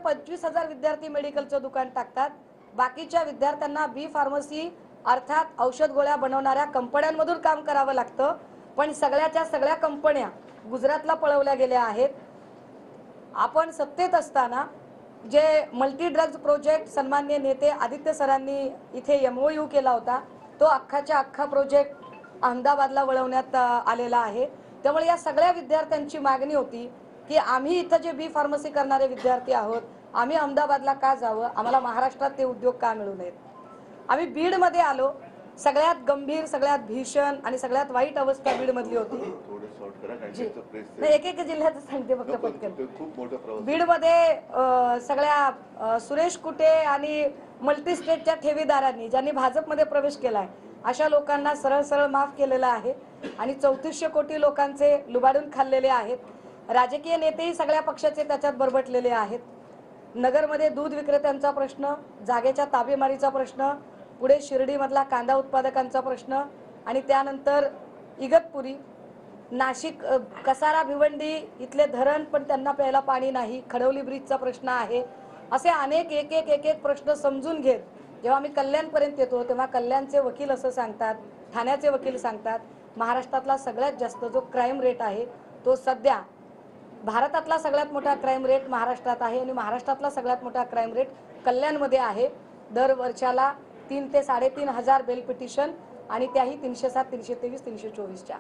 25,000 विद्यार्थी मेडिकलचं दुकान टाकतात, बाकीच्या विद्यार्थ्यांना बी फार्मसी अर्थात औषध गोळ्या बनवणाऱ्या कंपन्यांमधून काम करावं लागतं। पण सगळ्याच्या सगळ्या कंपन्या गुजरातला पळवल्या गेल्या आहेत। आपण सत्तेत असताना जे मल्टी ड्रग्ज प्रोजेक्ट सन्माननीय नेते आदित्य सरांनी इथे MOU केला होता, तो अख्खाच्या अख्खा प्रोजेक्ट अहमदाबादला वळवण्यात आलेला आहे। त्यामुळे या सगळ्या विद्यार्थ्यांची मागणी होती की आम्ही इथं जे बी फार्मसी करणारे विद्यार्थी आहोत, आम्ही अहमदाबादला का जावं, आम्हाला महाराष्ट्रात ते उद्योग का मिळू नयेत। आम्ही बीडमध्ये आलो, सगळ्यात गंभीर, सगळ्यात भीषण आणि सगळ्यात वाईट अवस्था बीडमधली होती। नाही, एक जिल्ह्याचं सांगते फक्त पटकन। बीडमध्ये सगळ्या सुरेश कुटे आणि मल्टी स्टेटच्या ठेवीदारांनी ज्यांनी भाजपमध्ये प्रवेश केलाय अशा लोकांना सरळ सरळ माफ केलेलं आहे आणि 3400 कोटी लोकांचे लुबाडून खाल्लेले आहेत। राजकीय नेतेही सगळ्या पक्षाचे त्याच्यात बरबटलेले आहेत। नगरमध्ये दूध विक्रेत्यांचा प्रश्न, जागेच्या ताबेमारीचा प्रश्न, पुढे शिर्डीमधला कांदा उत्पादकांचा प्रश्न आणि त्यानंतर इगतपुरी, नाशिक, कसारा, भिवंडी इथले धरण पण त्यांना प्यायला पाणी नाही, खडवली ब्रिजचा प्रश्न आहे। असे अनेक एक एक प्रश्न समजून घेत जेव्हा आम्ही कल्याणपर्यंत येतो तेव्हा कल्याणचे वकील असं सांगतात, ठाण्याचे वकील सांगतात, महाराष्ट्रातला सगळ्यात जास्त जो क्राईम रेट आहे तो सध्या भारतातला सगळ्यात मोठा क्राईम रेट महाराष्ट्रात आहे आणि महाराष्ट्रातला सगळ्यात मोठा क्राईम रेट कल्याणमध्ये आहे। दर वर्षाला 3 ते 3.5 हजार बेल पिटिशन आणि त्याही 307, 323, 324च्या।